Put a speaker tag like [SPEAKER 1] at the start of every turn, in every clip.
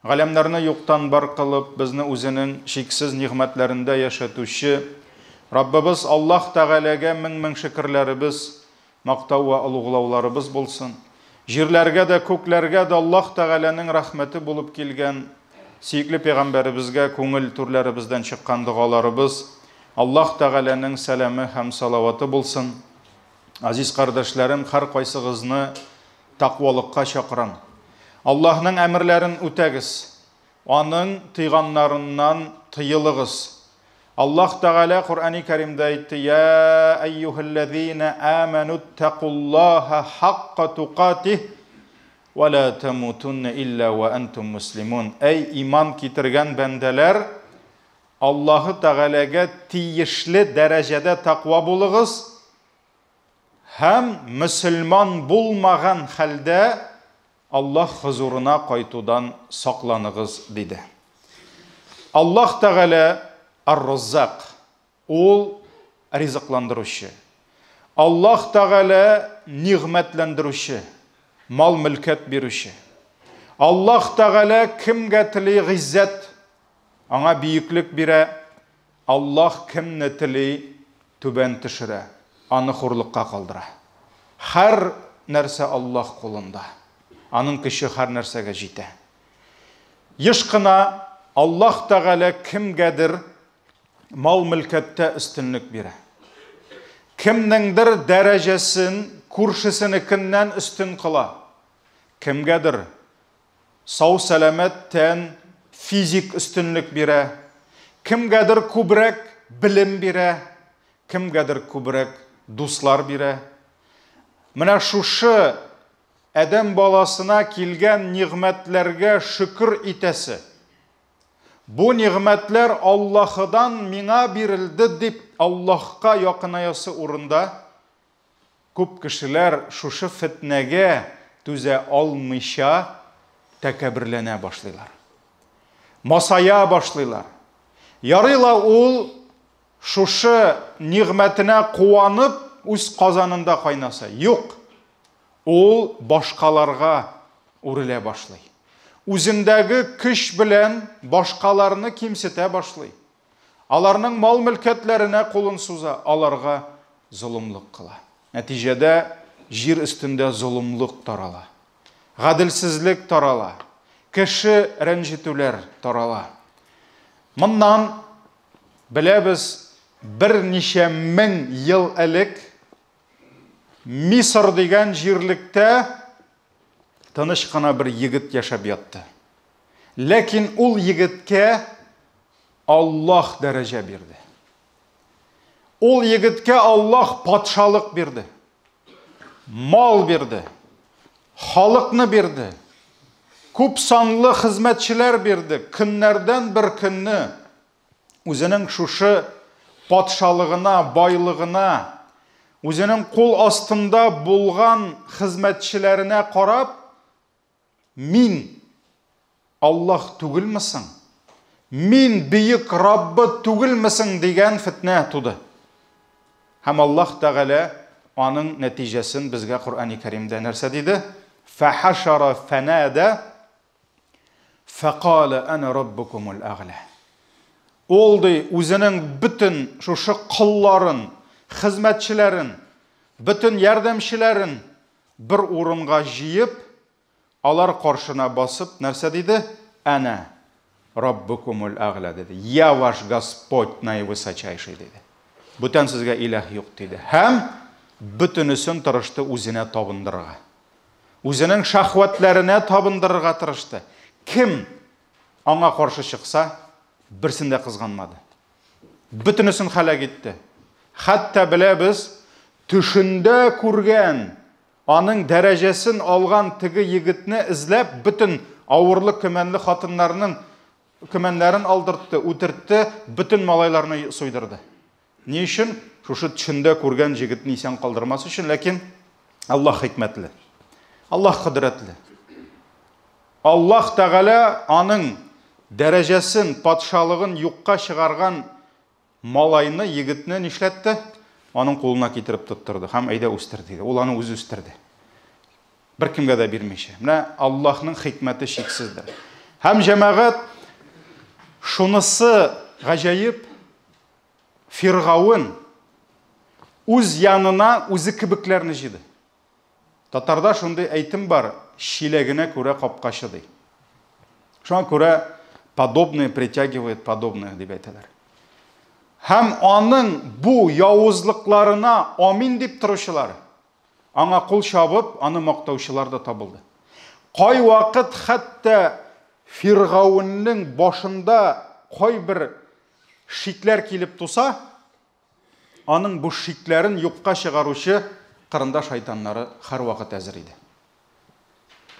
[SPEAKER 1] галәмнәрне юктан бар кылып, безне үзенең шиксез нигъмәтләрендә яшатучы Раббыбыз Аллаһ Тәгаләгә мең шөкрләребез, мактау ва улуглауларыбыз булсын. Җирләргә дә, күкләргә дә Аллаһ Тәгаләнең рәхмәте булып килгән сөйкле пәйгамбәребезгә күңел түрләребездән чыккан дугаларыбыз Аллаһ Тәгаләнең сәламе һәм салаваты булсын. Азиз кардәшләрем, һәр кайсыгызны тақвалыкка чакырам. Аллаһның әмерләрен үтәгез, аның тыйганнарыннан тыелыгыз. Аллаһ Тәгалә Кур'ан-ы Кәримдә әйтте: "Я айюхаллазина аману тақуллаха хаққа туқатих ва ла тамутунна илля ва антум муслимун." Әй иман китергән бәндәләр, Аллаһ Тәгаләгә тиешле дәрәҗәдә тақва булыгыз һәм мөселман булмаган хәлдә Аллаһ хузурына кайтудан сакланыгыз диде. Аллаһ Тәгалә ар-Раззак, ул ризыкландыручы. Аллаһ Тәгалә нигъмәтләндерүче, мал-мөлкәт бирүче. Аллаһ Тәгалә кемгә тели гыйззәт, аңа бийеклек бирә. Аллаһ кемне тели түбән төшерә, аны хурлыкка калдыра. Һәр нәрсә Аллаһ кулында. Аның көче һәр нәрсәгә җитә. Еш кына Аллаһ Тәгалә кемгәдер мал-мөлкәттә өстенлек бирә. Кемнеңдер дәрәҗәсен күршесенекеннән өстен кыла. Кемгәдер сау-сәламәт тән, физик өстенлек бирә. Кемгәдер күбрәк белем бирә. Кемгәдер күбрәк дуслар бирә. Менә шушы Әдәм баласына килгән нигъмәтләргә шөкр итәсе. Бу нигъмәтләр Аллаһыдан миңа бирелде дип Аллаһка якынаясы урында күп кешеләр шушы фитнәгә түзә алмыйча тәкәбберләнә башлыйлар. Масая башлыйлар. Ярыйла ул шушы нигъмәтенә куанып үз казанында кайнаса. Юк. Ул башкаларга үрелә башлый. Үзендәге көч белән башкаларны кимсетә башлый. Аларның мал-мөлкәтләренә кулын суза, аларга зулымлык кыла. Нәтиҗәдә җир өстендә зулымлык тарала. Гаделсезлек тарала. Кеше рәнҗетүләр тарала. Моннан беләбез, берничә мең ел элек Мисыр дигән җирлектә тыныч кына бер егет яшәп ятты. Ләкин ул егеткә Аллаһ дәрәҗә бирде. Ул егеткә Аллаһ патшалык бирде. Мал бирде. Халыкны бирде. Күп санлы хезмәтчеләр бирде. Көннәрдән бер көнне үзенең шушы патшалыгына, байлыгына, үзенең кул астында булган хезмәтчеләренә карап, мин Аллаһ түгелмесең? Мин бийек Раббы түгелмесең дигән фитнә туды. Һәм Аллаһ Тәгалә аның нәтиҗәсен безгә Кур'ан-ы Кәримдә нәрсә диде? Фахашара фанада фaqala ana rabbukumul a'la. Ул ди үзенең бөтен шушы кылларын, хезмәтчеләрен, бөтен ярдәмчеләрен бер урынга җыеп, алар каршына басып, нәрсә диде? Ана Rabbukumul a'la диде. Я ваш Господь наивысочайший диде. Бүтән сезгә илаһ юк диде. Һәм бөтенесен тырышты үзенә табындырырга. Үзенең шахватларына табындырырга тырышты. Кем аңа каршы чыкса, берсен дә кызганмады. Бөтенесен халак итте. Хәтта беләбез, төшендә күргән, аның дәрәҗәсен алган теге егетне эзләп, бөтен авырлы көмәнле хатыннарның көмәннәрен алдыртты, үтертте, бөтен малайларны суйдырды. Ни өчен? Шушы төшендә күргән егетне исән калдырмас өчен, ләкин Аллаһ хикмәтле. Аллаһ кудрәтле. Аллаһ Тәгалә аның дәрәҗәсен, патшалыгын юкка чыгарган малайны, егетне нишләтте? Аның кулына китереп тоттырды һәм әйдә үстер диде. Ул аны үзе үстерде. Бер кемгә дә бирмичә. Менә Аллаһның хикмәте шиксездер. Һәм җәмәгать, шунысы гаҗәеп, Фиргавын үз янына үзе кебекләрне җыйды. Татарда шундый әйтем бар, шиләгенә күрә капкачы ди. Шуңа күрә подобное притягивает подобное дип әйтәләр. Һәм аның бу явызлыкларына амин дип торучылар, аңа кул чабып, аны мактаучылар да табылды. Кай вакыт хәтта Фиргавынның башында кай бер шикләр килеп туса, аның бу шикләрен юкка чыгаручы кырында шайтаннары һәр вакыт әзер иде.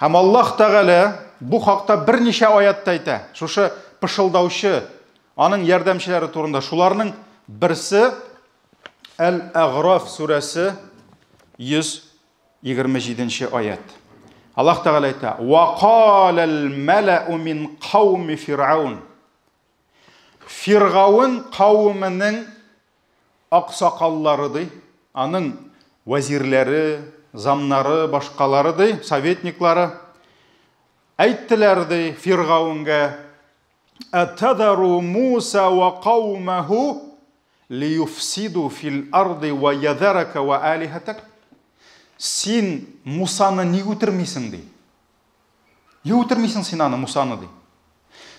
[SPEAKER 1] Һәм Аллаһ Тәгалә бу хакта берничә аятта әйтә. Шушы пышылдаучы, аның ярдәмчеләре турында. Шуларның берсе Әл-Әғраф сүрәсе 127-нче аят. Аллаһ Тәгалә әйтә: "Ва қалал мәләу мин қауми Фиръаун". Фиргавын кавымының аксакаллары ди, аның вазирләре, замнары, башкалары ди, советниклары әйттеләр ди Фиргавынга: "Атадару Муса ва каумаху лiyufsidu fil ardi ва ядрака ва алихатак". Син Мусаны ни үтермисең ди? Ни үтермисең син аны Мусаны ди?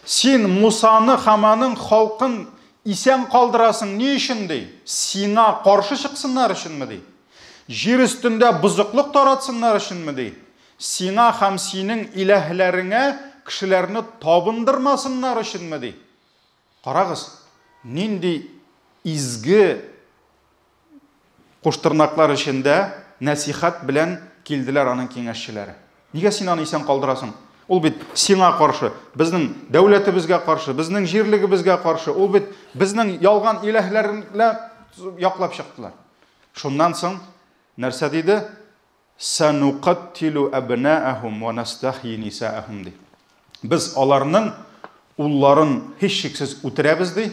[SPEAKER 1] Син Мусаны һәм аның халкын исән калдырасың ни өчен ди? Сиңа каршы чыксыннар өченме ди? Җир өстендә бузыклык таратсыннар өченме ди? Сиңа һәм синең иләһләреңә кешеләрне табындырмасыннар өченме ди? Карагыз, нинди изге куштырнаклар өчендә насихат белән килделәр аның киңәшчеләре. Нигә син аны исән калдырасың? Ул бит сиңа каршы, безнең дәүләтебезгә каршы, безнең җирлегебезгә каршы, ул бит безнең ялган иләһләрне яклап чыктылар. Шуннан соң нәрсә диде? Сануqатилу абнаахум ва настахyi нисаахум ди. Без аларның улларын һич шиксез үтерәбез ди,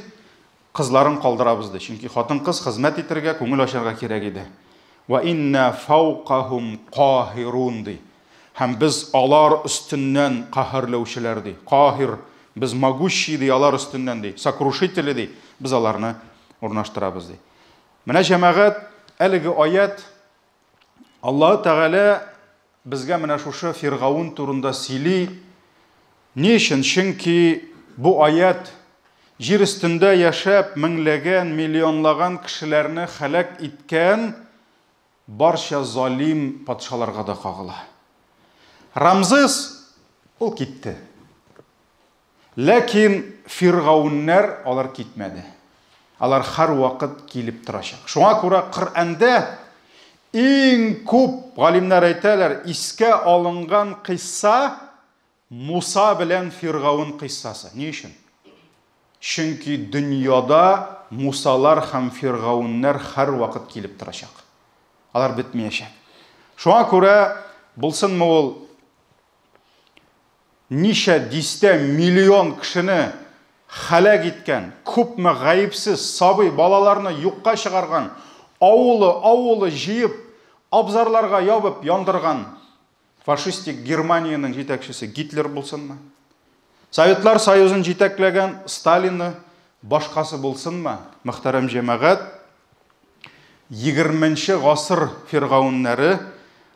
[SPEAKER 1] кызларын калдырабыз ди. Чөнки хатын-кыз хезмәт итәргә, күңел ачарга кирәк иде. Ва инна фауқахум қахирун ди. Һәм без алар өстеннән каһарлаучылар ди. Кахир, без могущий ди, алар өстеннән ди. Сокрушитель ди, без аларны урнаштырабыз ди. Менә җәмәгать, әлеге аят Аллаһ Тәгалә безгә менә шушы Фиргавын турында сөйли. Ни өчен? Чөнки бу аят җир өстендә яшәп меңләгән, миллионлаган кешеләрне һәлак иткән барча залим патшаларга да кагыла. Рамзес ул китте. Ләкин Фиргавыннар алар китмәде. Алар һәр вакыт килеп торачак. Шуңа күрә Коръәндә иң күп галимнәр әйтәләр, искә алынган кыйсса Муса белән Фиргавын кыйссасы. Ни өчен? Чөнки дөньяда Мусалар һәм Фиргавыннар һәр вакыт килеп торачак. Алар бетмәячәк. Шуңа күрә булсынмы ул ничә дистә миллион кешене һәлак иткән, күпме гаепсез сабый балаларны юкка чыгарган, авылы җыеп, абзарларга ябып яндырган фашистик Германияның җитәкчесе Гитлер булсынмы? Советлар Союзын җитәкләгән Сталинны башкасы булсынмы? Мөхтәрәм җәмәгать, 20-нче гасыр Фиргавыннары,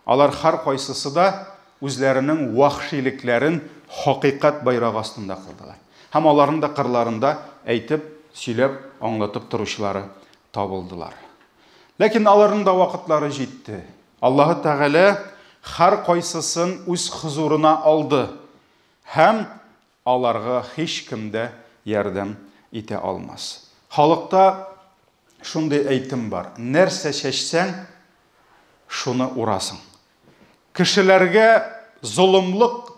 [SPEAKER 1] алар һәр кайсысы да үзләренең вахшилекләрен хакыйкать байрагы астында кылдылар. Һәм аларның да кырларында әйтеп, сөйләп, аңлатып торучылары табылдылар. Ләкин аларның да вакытлары җитте. Аллаһ Тәгалә һәр кайсысын үз хузурына алды. Һәм аларга һич кем дә ярдәм итә алмас. Халыкта шундый әйтем бар. Нәрсә чәчсәң, шуны урасың. Кешеләргә золымлык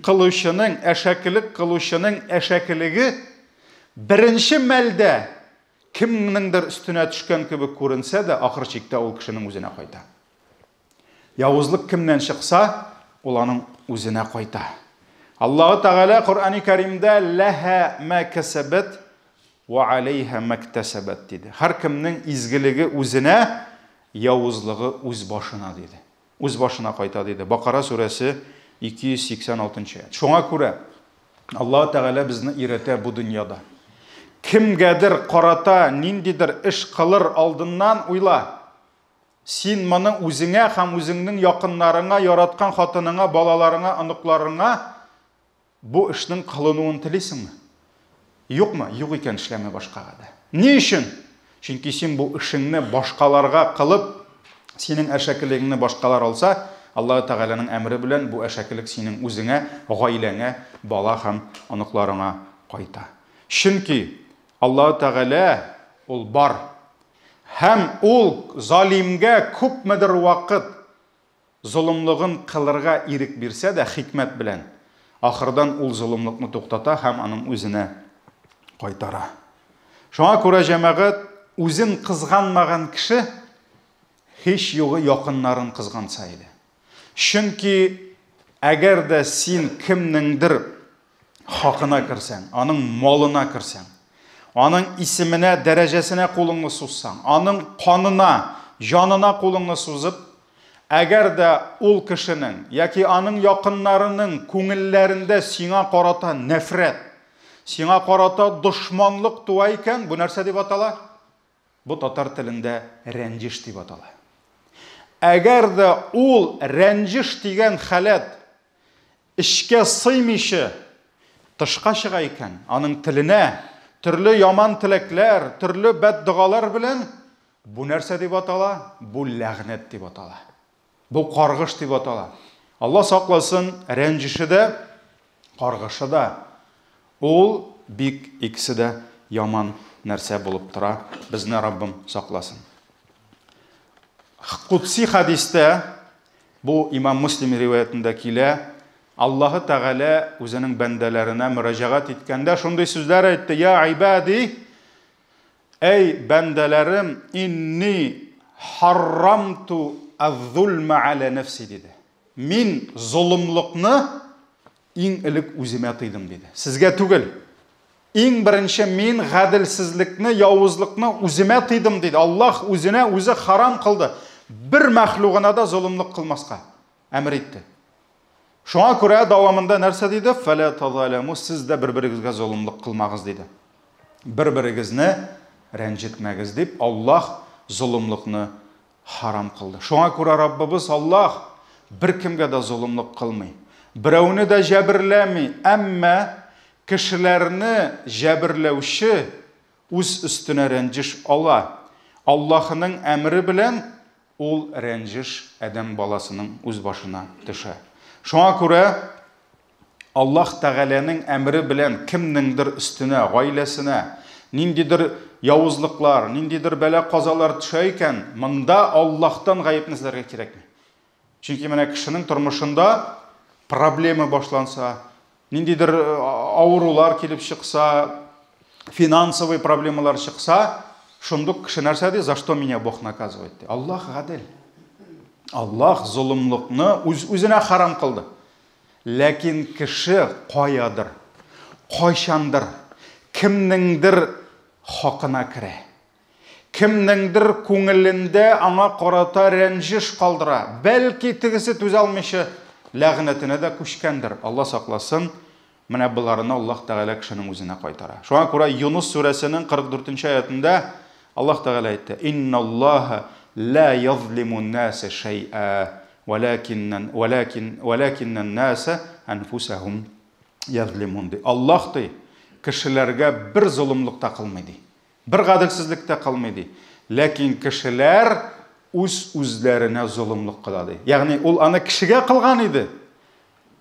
[SPEAKER 1] кылучының, әшәкелек кылучының әшәкелеге беренче мәлдә кемнеңдер өстенә төшкән кебек күренсә дә, ахыр чиктә ул кешенең үзенә кайта. Явызлык кемнән чыкса, ул аның үзенә кайта. Аллаһ Тәгалә Коръәни Кәримдә ләһә ма кәсәбәт ва алейһа мактасабат диде. Һәр кемнең изгелеге үзенә, явызлыгы үз башына диде. Үз башына кайта диде. Бакара сүрәсе 286-нчы аят. Шуңа күрә Алла Тәгалә безне иретә бу дөньяда. Кемгәдер карата ниндидер эш кылыр алдыннан уйла. Син моны үзеңә һәм үзеңнең якыннарыңа, яраткан хатыныңа, балаларыңа, оныкларыңа бу эшнең кылынуын телисеңме? Юкмы? Юк икән эшләмә башкага да. Ни өчен? Чөнки син бу эшеңне башкаларга кылып, синең әшәкелегеңне башкалар алса, Алла Тәгаләнең әмре белән бу әшәкелек синең үзеңә, гаиләңә, бала һәм оныкларыңа кайта. Чөнки Алла Тәгалә ул бар. Һәм ул залимгә күпмедер вакыт зулымлыгын кылырга ирек бирсә дә хикмәт белән, ахырдан ул зулымлыкны туктата һәм аның үзенә кайтара. Шуңа күрә җәмәгать, үзен кызганмаган кеше һич югы якыннарын кызганса иде. Чөнки әгәр дә син кемнеңдер хакына кирсәң, аның малына кирсәң, аның исеменә, дәрәҗәсенә кулыңны сузсаң, аның канына, җанына кулыңны сузып, әгәр дә ул кешенең яки аның якыннарының күңелләрендә сиңа карата нәфрәт, сиңа карата дошманлык туа икән, бу нәрсә дип атала? Бу татар телендә рәнҗеш дип атала. Әгәр дә ул рәнҗеш дигән халәт эшкә сыймыйча тышка чыга икән, аның теленә төрле яман теләкләр, төрле бәддугалар белән, бу нәрсә дип атала? Бу ләгънәт дип атала. Бу каргыш дип атала. Алла сакласын, рәнҗеше дә, каргышы да. Ул бик икесе дә яман нәрсә булып тора. Безне Раббым сакласын. Кутси хадистә, бу Имам Муслим риваятында килә, Аллаһы Тәгалә үзенең бәндәләренә мөрәҗәгать иткәндә шундый сүзләр әйтте: "Я ибади, эй бәндәләрем, инни харрамту az-zulma ala nafsi" диде. Мин зулымлыкны иң элек үземә тыйдым диде. Сезгә түгел. Иң беренче мин гаделсезлекне, явызлыкны үземә тыйдым диде. Аллаһ үзенә үзе харам кылды. Бер мәхлугына да зулымлык кылмаска әмер итте. Шуңа күрә дәвамында нәрсә диде? "Фәлә тазаламу", сез дә бер-берегезгә зулымлык кылмагыз диде. Бер-берегезне рәнҗетмәгез дип Аллаһ зулымлыкны харам кылды. Шуңа күрә Раббыбыз Аллаһ беркемгә дә зулымлык кылмый. Берәүне дә җәберләми, әмма кешеләрне җәберләүче үз өстенә рәнҗеш ала. Аллаһның әмре белән ул рәнҗеш адәм баласының үз башына төшә. Шуңа күрә Аллаһ Тәгаләнең әмре белән кемнеңдер өстенә, гаиләсенә ниндидер явызлыклар, ниндидер бәла казалар төшә икән, монда Аллаһтан гаепне эзләргә кирәкми. Чөнки менә кешенең тормышында проблема башланса, ниндидер авырулар килеп чыкса, финансовый проблемалар чыкса, шундук кеше нәрсә ди? "За что меня Бог наказывает?" Аллаһ гадел. Аллаһ зулымлыкны үзенә харам кылды. Ләкин кеше каядыр, кайчандыр, кемнеңдер хакына керә. Кемнеңдер күңелендә аңа карата рәнҗеш калдыра. Бәлки тегесе түзә алмыйча ләгънәтенә дә күчкәндер. Алла сакласын. Менә буларны Аллаһ Тәгалә кешенең үзенә кайтара. Шуңа күрә Юнус сүрәсенең 44-нче аятында Аллаһ Тәгалә әйтте: "Инналлаһа لا يظلم الناس شيئا ولكن الناس أنفسهم يظلمون." Аллаһ ди кешеләргә бер зулымлык та кылмый ди. Бер гаделсезлек тә кылмый ди. Ләкин кешеләр үзләренә зулымлык кыла ди. Ягъни ул аны кешегә кылган иде.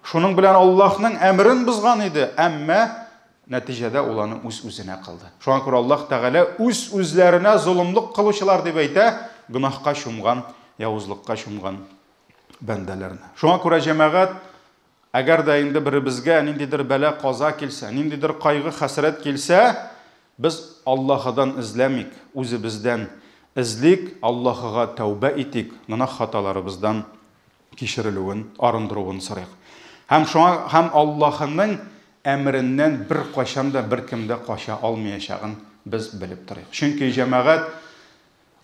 [SPEAKER 1] Шуның белән Аллаһның әмрен бузган иде, әмма нәтиҗәдә ул аны үзенә кылды. Шуңа күрә Аллаһ Тәгалә үзләренә зулымлык кылучылар дип әйтә, гынахка чумган, явызлыкка чумган бәндәләрне. Шуңа күрә җәмәгать, әгәр дә инде беребезгә ниндидер бәла каза килсә, ниндидер кайгы, хәсрәт килсә, без Аллаһыдан эзләмик, үзебездән эзлик, Аллаһыга тәүбә итик, гынах хаталарыбыздан кичерелүен, арындыруын сорыйк. Һәм Аллаһның әмреннән бер кайчан да беркем дә кача алмаячагын без белеп торыйк. Чөнки җәмәгать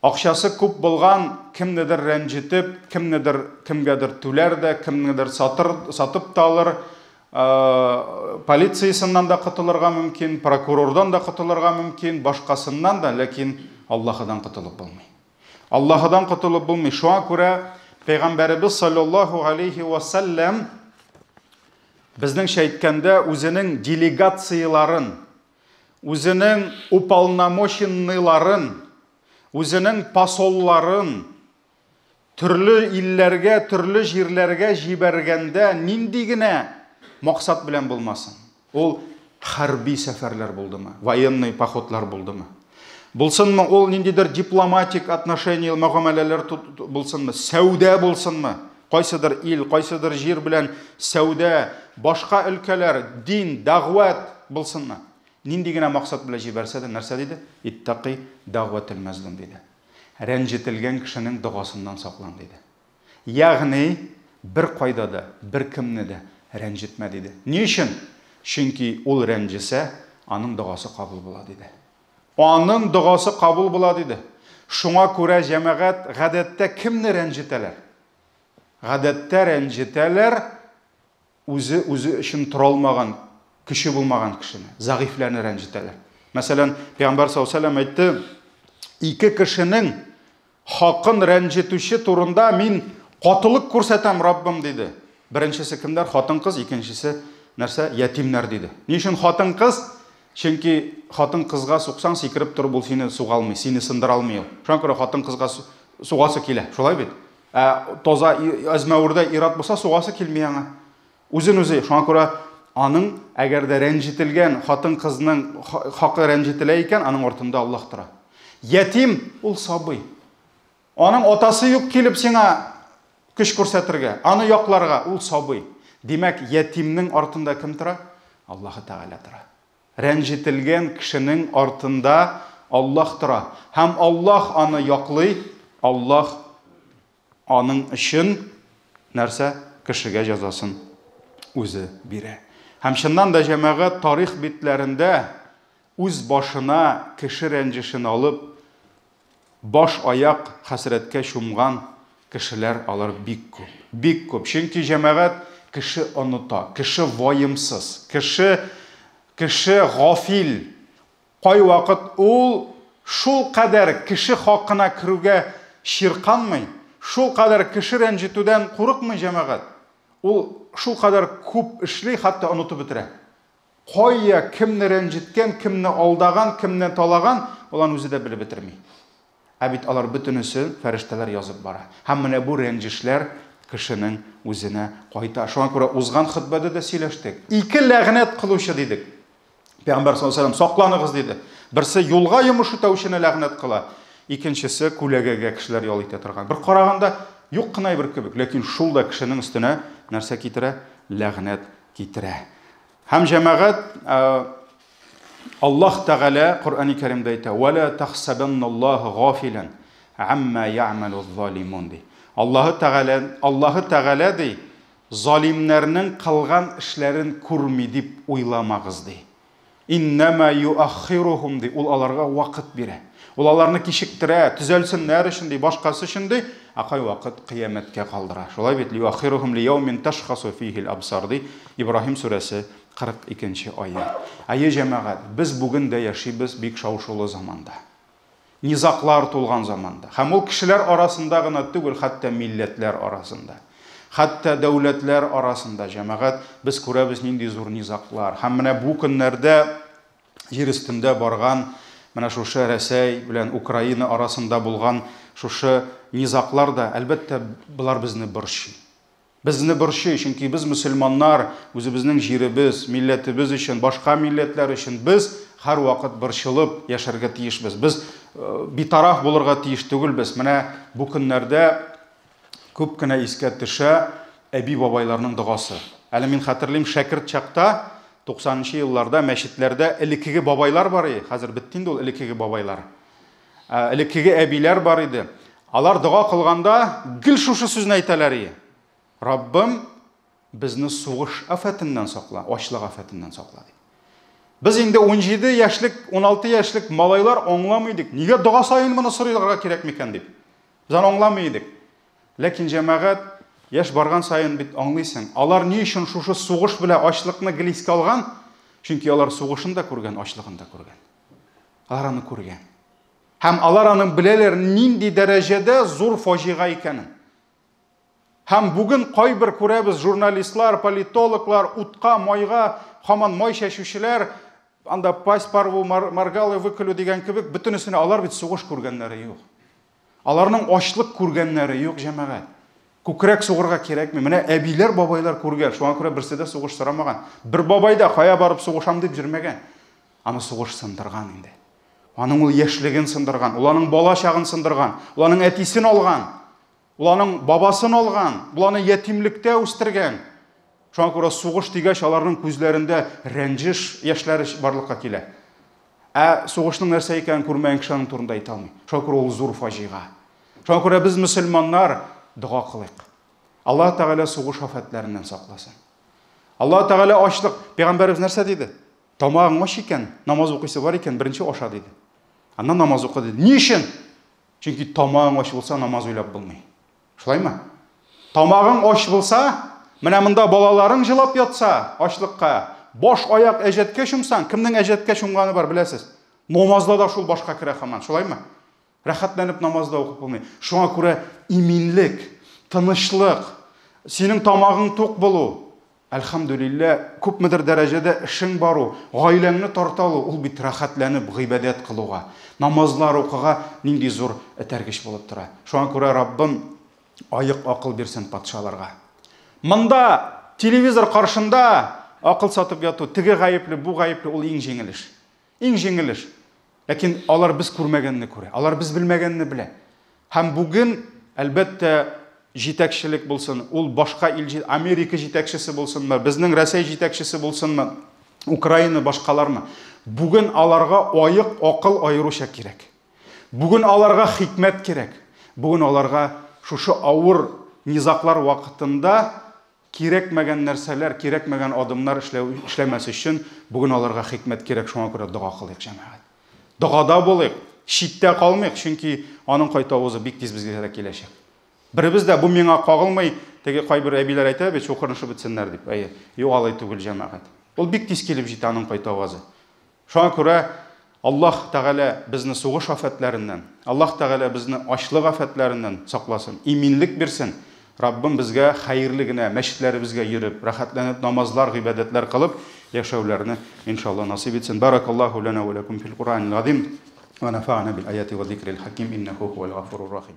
[SPEAKER 1] акчасы күп булган, кемнедер рәнҗетеп, кемгәдер түләр дә, кемнедер сатып та алыр, полициясынан да құтылырға мөмкин, прокурордан да құтылырға мөмкин, башқасынан да, ләкин Аллахыдан құтылып болмай. Аллахыдан құтылып болмай. Шуңа күрә Пәйғамбәребез саллаллаху алейхи ва саллям біздіңше әйткәндә үзенең делегацияларын, үзенең уполномоченныйларын, үзенең посолларын төрле илләргә, төрле җирләргә җибәргәндә нинди генә мақсат белән булмасын. Ул хәрби сәфәрләр булдымы, военный походлар булдымы? Булсынмы, ул ниндидер дипломатик отношения, мөгамәләләр булсынмы, сәүдә булсынмы? Кайсыдыр ил, кайсыдыр җир белән сәүдә, башка өлкәләр, дин, дәгъват булсынмы? Нинди генә мақсат белән җибәрсә дә, нәрсә диде? Иттақи дәгъвател мазлум диде. Рәнҗетелгән кешенең дуасыннан саклан диде. Ягъни бер кайда да, бер кемне дә рәнҗетмә диде. Ни өчен? Чөнки ул рәнҗесә, аның дуасы кабул була диде. Аның дуасы кабул була диде. Шуңа күрә җәмәгать гадәттә кемне рәнҗетәләр? Гадәттә рәнҗетәләр үзе өчен тора алмаган, кеше булмаган кешене, загыйфләрне рәнҗетәләр. Мәсәлән, Пәйгамбәр саллаллаху алейхи ва саллям әйтте, ике кешенең хакын рәнҗетүче турында мин катылык күрсәтәм Раббым диде. Беренчесе кемдер? Хатын-кыз, икенчесе нәрсә? Ятимнәр диде. Ни өчен хатын-кыз? Чөнки хатын-кызга суксаң сикереп торып ул сине суга алмый, сине сындыра алмый. Шуңа күрә хатын-кызга сугасы килә. Шулай бит? Тоза әзмәүрдә ират булса сугасы килми аңа. Үзен-үзе. Шуңа күрә аның әгәр дә рәнҗетелгән хатын-кызның хакы рәнҗетелә икән, аның артында Аллаһ тора. Ятим ул сабый. Аның атасы юк килеп сиңа көч күрсәтергә, аны якларга, ул сабый. Димәк, ятимнең артында кем тора? Аллаһ Тәгалә тора. Рәнҗетелгән кешенең артында Аллаһ тора. Һәм Аллаһ аны яклый, Аллаһ аның өчен нәрсә? Кешегә җәзасын үзе бирә. Һәм чыннан да җәмәгать тарих битләрендә үз башына кеше рәнҗешен алып, баш аяк хәсрәткә чумган кешеләр алар бик күп. Бик күп. Чөнки җәмәгать кеше оныта, кеше ваемсыз, кеше гафил. Кай вакыт ул шул кадәр кеше хакына кирүгә ширканмый, шул кадәр кеше рәнҗетүдән курыкмый җәмәгать. Ул шул кадәр күп эшли, хәтта онытып бетерә. Кая кемне рәнҗеткән, кемне алдаган, кемне талаган, улан үзе дә белеп бетерми. Бит алар бөтенесе фәрештәләр язып бара. Һәм менә бу рәнҗешләр кешенең үзенә кайта. Шуңа күрә узган хутбада да сөйләштек. Ике ләгънәт кылучы дидек. Пәйгамбәр саллаллаху алейхи ва саллям сакланыгыз диде. Берсе юлга йомыш итүчене ләгънәт кыла, икенчесе күләгәгә кешеләр ял итә торган. Бер караганда юк кына бер кебек, ләкин шул да кешенең өстенә нәрсә китерә? Ләгънәт китерә. Һәм җәмәгать Аллаһ Тәгалә Коръәни Кәримдә әйтә: "Ва ла тахсабанналлаһа гафилан амма яъмалу залимун." ди. Аллаһ Тәгалә ди, залимнәрнең кылган эшләрен күрми дип уйламагыз ди. Иннама юаххирухум ди. Ул аларга вакыт бирә. Ул аларны кичектерә, төзәлсеннәр өчен ди, башкасы өчен ди, акай вакыт кыямәткә калдыра. Шулай бит, юаххирухум лияумин ташхасу фихил абсар ди. Ибраһим сүрәсе 42-нче аят. Әйе җәмәгать, без бүген дә яшибез бик шау-шулы заманда. Низаклар тулган заманда. Һәм ул кешеләр арасында гына түгел, хәтта милләтләр арасында. Хәтта дәүләтләр арасында җәмәгать без күрәбез нинди зур низаклар. Һәм менә бу көннәрдә җир өстендә барган, менә шушы Рәсәй белән Украина арасында булган шушы низаклар да, әлбәттә, булар безне борчый. Безне борчый, чөнки без мөселманнар, үзебезнең җиребез, милләтебез өчен, башка милләтләр өчен без һәр вакыт борчылып яшәргә тиешбез. Без битараф булырга тиеш түгелбез. Менә бу көннәрдә күп кенә искә төшә әби бабайларның дуасы. Әле мин хәтерлим, шәкерт чакта 90-нчы елларда мәчетләрдә элеккеге бабайлар бар иде. Хәзер бетте инде ул элеккеге бабайлар. Элеккеге әбиләр бар иде. Алар дуа кылганда гел шушы сүзне әйтәләр иде. Раббым, безне сугыш афәтеннән сакла, ачлык афәтеннән сакла ди. Без инде 17 яшьлек, 16 яшьлек малайлар аңламыйдык. Нигә дуа сайын моны сорыйларга кирәк микән дип. Без аны аңламый идек. Ләкин җәмәгать яш барган сайын бит аңлыйсың. Алар ни өчен шушы сугыш белән ачлыкны гилискә алган? Чөнки алар сугышын да күргән, ачлыгын да күргән. Алар аны күргән. Һәм алар аның беләләр нинди дәрәҗәдә зур фаҗига икәнен. Һәм бүген кайбер күрәбез журналистлар, политологлар, утка, майга, һаман май шәшүчеләр, анда паспарву, маргалы выкылу дигән кебек, бөтенесенә алар бит сугыш күргәннәре юк. Аларның ачлык күргәннәре юк, җәмәгать. Күкрәк сугырга кирәкми. Менә әбиләр, бабайлар күргән. Шуңа күрә берсе дә сугыш сорамаган. Бер бабай да кая барып сугышам дип йөрмәгән. Аны сугыш сындырган инде. Аның ул яшьлеген сындырган, уланың бала чагын сындырган, уланың әтисен алган, уланың бабасын алган, уланы ятимлектә үстергән. Шуңа күрә сугыш дигәч аларның күзләрендә рәнҗеш яшьләре барлыкка килә. Сугышның нәрсә икәнен күрмәгән кешенең турында әйтә алмый. Шуңа күрә ул зур фаҗига. Шуңа күрә без мөселманнар дуа кылыйк. Аллаһ Тәгалә сугыш афәтләреннән сакласын. Аллаһ Тәгалә ачлык, пәйгамбәрбез нәрсә диде? Тамагың аш икән, намаз укыйсы бар икән, беренче аша диде. Аннан намаз укы диде. Ни өчен? Чөнки тамагың аш булса, намаз уйлап булмый. Шулаймы? Тамагың аш булса, менә монда балаларың җылап ятса, ачлыкка, баш аяк әҗәткә шумсан, кемнең әҗәткә шумганы бар беләсез? Намазда да шул башка керә һаман. Шулаймы? Рәхәтләнеп намазда укып булмый. Шуңа күрә иминлек, тынычлык, синең тамагың тук булу, әлхәмдүлиллә, күпмедер дәрәҗәдә эшең бару, гаиләңне тарталу, ул бит рәхәтләнеп гыйбадәт кылуга, намазлар укыга нинди зур этәргеч булып тора. Шуңа күрә Раббым айык акыл бирсен патшаларга. Монда телевизор каршында акыл сатып яту, теге гаепле, бу гаепле, ул иң җиңел эш. Иң җиңел эш. Ләкин алар без күрмәгәнне күрә, алар без белмәгәнне белә. Һәм бүген әлбәттә җитәкчелек булсын, ул башка ил, Америка җитәкчесе булсынмы, безнең Россия җитәкчесе булсынмы, Украина башкалармы, бүген аларга айык акыл айыруша кирәк. Бүген аларга хикмәт кирәк. Бүген аларга шушы авыр низаклар вакытында кирәкмәгән нәрсәләр, кирәкмәгән адымнар эшләмәс өчен бүген аларга хикмәт кирәк. Шуңа күрә дуа кылыйк җәмәгать. Дуада булыйк, читтә калмыйк, чөнки аның кайтавызы бик тиз безгә дә киләчәк. Беребез дә бу миңа кагылмый, теге кайбер әбиләр әйтә бит, чукырышы бетсеннәр дип. Юк, алай түгел җәмәгать. Ул бик тиз килеп җитә аның кайтавызы. Шуңа күрә Аллаһ Тәгалә безне сугыш афәтләреннән, Аллаһ Тәгалә безне ачлык афәтләреннән сакласын, иминлек бирсен. Раббым безгә хәерле генә мәчетләребезгә йөреп, рәхәтләнеп намазлар, гыйбадәтләр кылып яшәүләрне иншалла насип итсен. Баракаллаху лана ва лакум фил Кур'анил азим ва нафa'ана бил аяти ва зикрил хаким иннаху хувал гафурур рахим.